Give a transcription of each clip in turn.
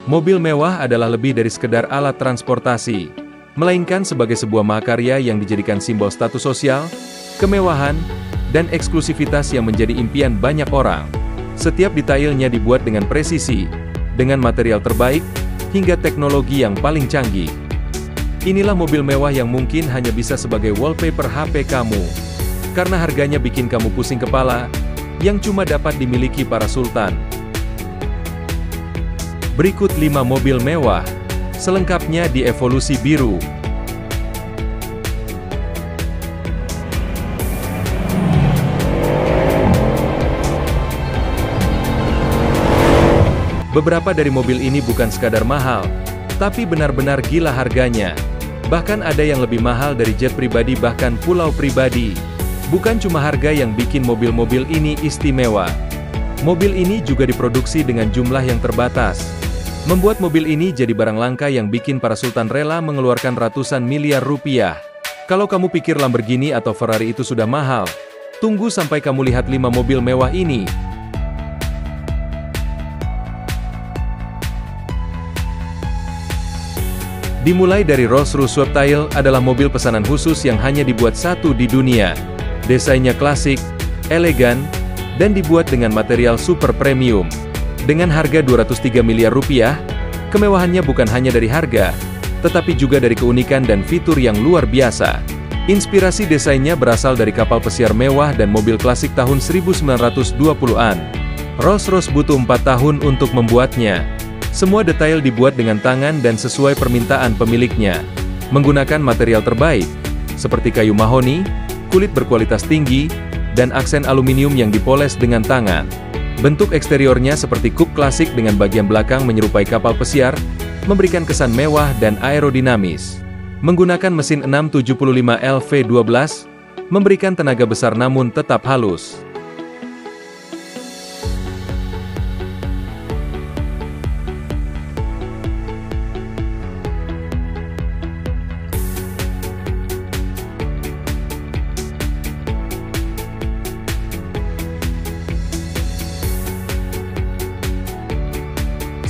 Mobil mewah adalah lebih dari sekedar alat transportasi, melainkan sebagai sebuah mahakarya yang dijadikan simbol status sosial, kemewahan, dan eksklusivitas yang menjadi impian banyak orang. Setiap detailnya dibuat dengan presisi, dengan material terbaik, hingga teknologi yang paling canggih. Inilah mobil mewah yang mungkin hanya bisa sebagai wallpaper HP kamu, karena harganya bikin kamu pusing kepala, yang cuma dapat dimiliki para sultan. Berikut 5 mobil mewah, selengkapnya di Evolusi Biru. Beberapa dari mobil ini bukan sekadar mahal, tapi benar-benar gila harganya. Bahkan ada yang lebih mahal dari jet pribadi bahkan pulau pribadi. Bukan cuma harga yang bikin mobil-mobil ini istimewa. Mobil ini juga diproduksi dengan jumlah yang terbatas. Membuat mobil ini jadi barang langka yang bikin para sultan rela mengeluarkan ratusan miliar rupiah. Kalau kamu pikir Lamborghini atau Ferrari itu sudah mahal, tunggu sampai kamu lihat 5 mobil mewah ini. Dimulai dari Rolls-Royce Sweptail adalah mobil pesanan khusus yang hanya dibuat satu di dunia. Desainnya klasik, elegan, dan dibuat dengan material super premium. Dengan harga 203 miliar rupiah, kemewahannya bukan hanya dari harga, tetapi juga dari keunikan dan fitur yang luar biasa. Inspirasi desainnya berasal dari kapal pesiar mewah dan mobil klasik tahun 1920-an. Rolls-Royce butuh 4 tahun untuk membuatnya. Semua detail dibuat dengan tangan dan sesuai permintaan pemiliknya. Menggunakan material terbaik, seperti kayu mahoni, kulit berkualitas tinggi, dan aksen aluminium yang dipoles dengan tangan. Bentuk eksteriornya seperti coupe klasik dengan bagian belakang menyerupai kapal pesiar, memberikan kesan mewah dan aerodinamis. Menggunakan mesin 675 LV12, memberikan tenaga besar namun tetap halus.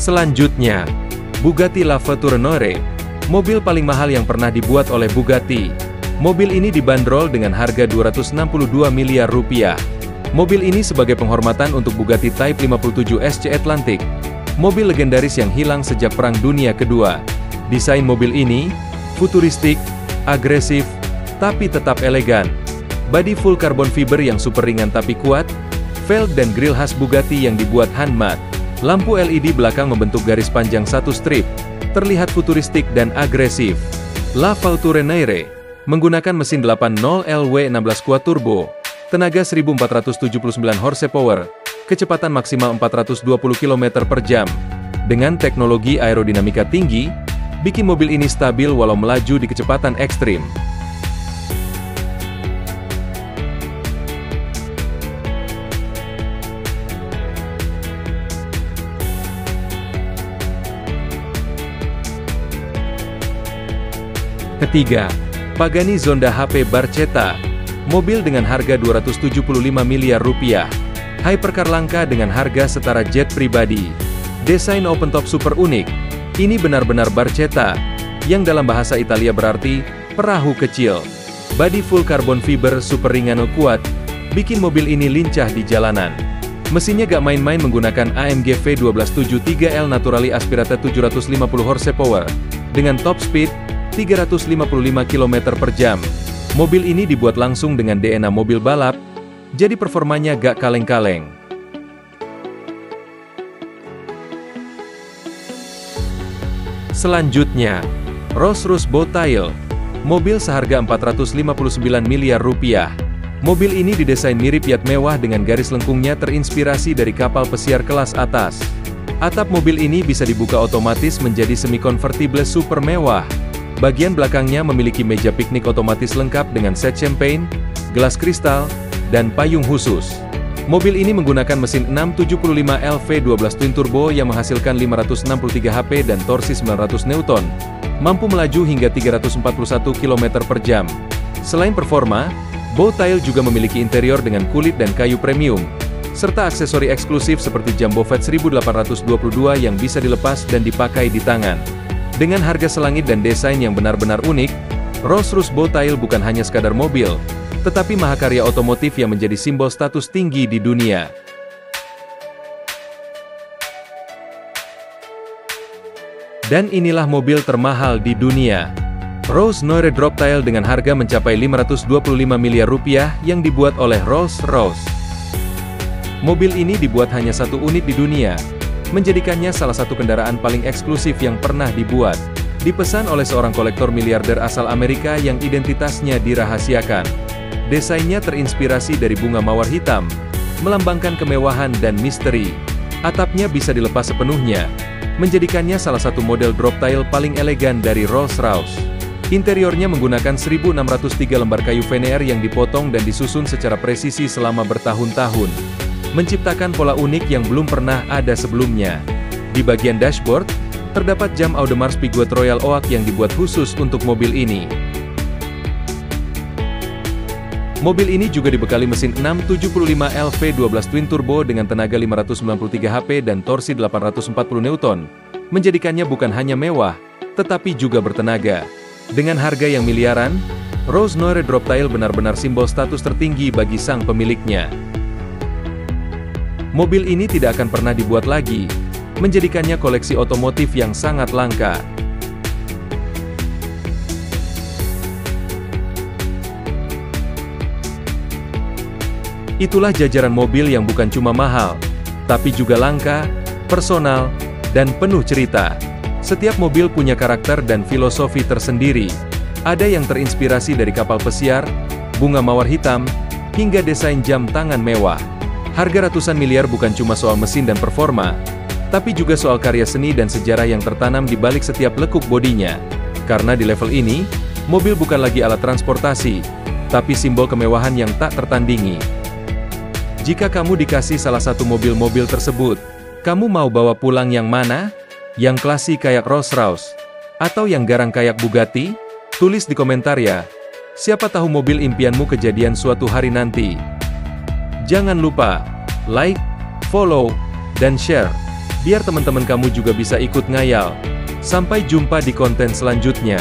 Selanjutnya, Bugatti La Vetturinoire, mobil paling mahal yang pernah dibuat oleh Bugatti. Mobil ini dibanderol dengan harga 262 miliar rupiah. Mobil ini sebagai penghormatan untuk Bugatti Type 57 SC Atlantic, mobil legendaris yang hilang sejak Perang Dunia Kedua. Desain mobil ini futuristik, agresif, tapi tetap elegan. Bodi full carbon fiber yang super ringan tapi kuat, velg dan grill khas Bugatti yang dibuat handmade. Lampu LED belakang membentuk garis panjang satu strip, terlihat futuristik dan agresif. La Vetturinoire menggunakan mesin 8.0 LW 16 quad turbo, tenaga 1479 horsepower, kecepatan maksimal 420 km per jam. Dengan teknologi aerodinamika tinggi, bikin mobil ini stabil walau melaju di kecepatan ekstrim. Ketiga, Pagani Zonda HP Barchetta, mobil dengan harga 275 miliar rupiah. Hypercar langka dengan harga setara jet pribadi. Desain open top super unik. Ini benar-benar Barchetta, yang dalam bahasa Italia berarti perahu kecil. Bodi full carbon fiber super ringan kuat, bikin mobil ini lincah di jalanan. Mesinnya gak main-main menggunakan AMG V1273L Naturally Aspirated 750 horsepower, dengan top speed 355 km per jam. Mobil ini dibuat langsung dengan DNA mobil balap, jadi performanya gak kaleng-kaleng. Selanjutnya, Rolls-Royce Bowtail, mobil seharga 459 miliar rupiah. Mobil ini didesain mirip yacht mewah dengan garis lengkungnya terinspirasi dari kapal pesiar kelas atas. Atap mobil ini bisa dibuka otomatis menjadi semi-convertible super mewah. Bagian belakangnya memiliki meja piknik otomatis lengkap dengan set champagne, gelas kristal, dan payung khusus. Mobil ini menggunakan mesin 675 LV12 twin turbo yang menghasilkan 563 HP dan torsi 900 Newton, mampu melaju hingga 341 km per jam. Selain performa, Bowtail juga memiliki interior dengan kulit dan kayu premium, serta aksesori eksklusif seperti jam Bovet 1822 yang bisa dilepas dan dipakai di tangan. Dengan harga selangit dan desain yang benar-benar unik, Rolls-Royce Bow Tail bukan hanya sekadar mobil, tetapi mahakarya otomotif yang menjadi simbol status tinggi di dunia. Dan inilah mobil termahal di dunia. Rolls-Royce Droptail dengan harga mencapai 525 miliar rupiah yang dibuat oleh Rolls-Royce. Mobil ini dibuat hanya satu unit di dunia, menjadikannya salah satu kendaraan paling eksklusif yang pernah dibuat. Dipesan oleh seorang kolektor miliarder asal Amerika yang identitasnya dirahasiakan. Desainnya terinspirasi dari bunga mawar hitam, melambangkan kemewahan dan misteri. Atapnya bisa dilepas sepenuhnya, menjadikannya salah satu model Droptail paling elegan dari Rolls-Royce. Interiornya menggunakan 1603 lembar kayu veneer yang dipotong dan disusun secara presisi selama bertahun-tahun, menciptakan pola unik yang belum pernah ada sebelumnya. Di bagian dashboard, terdapat jam Audemars Piguet Royal Oak yang dibuat khusus untuk mobil ini. Mobil ini juga dibekali mesin 675 LV12 Twin Turbo dengan tenaga 593 HP dan torsi 840 Newton, menjadikannya bukan hanya mewah, tetapi juga bertenaga. Dengan harga yang miliaran, Rolls-Royce Droptail benar-benar simbol status tertinggi bagi sang pemiliknya. Mobil ini tidak akan pernah dibuat lagi, menjadikannya koleksi otomotif yang sangat langka. Itulah jajaran mobil yang bukan cuma mahal, tapi juga langka, personal, dan penuh cerita. Setiap mobil punya karakter dan filosofi tersendiri. Ada yang terinspirasi dari kapal pesiar, bunga mawar hitam, hingga desain jam tangan mewah. Harga ratusan miliar bukan cuma soal mesin dan performa, tapi juga soal karya seni dan sejarah yang tertanam di balik setiap lekuk bodinya. Karena di level ini, mobil bukan lagi alat transportasi, tapi simbol kemewahan yang tak tertandingi. Jika kamu dikasih salah satu mobil-mobil tersebut, kamu mau bawa pulang yang mana? Yang klasik kayak Rolls-Royce? Atau yang garang kayak Bugatti? Tulis di komentar ya. Siapa tahu mobil impianmu kejadian suatu hari nanti. Jangan lupa, like, follow, dan share, biar teman-teman kamu juga bisa ikut ngayal. Sampai jumpa di konten selanjutnya.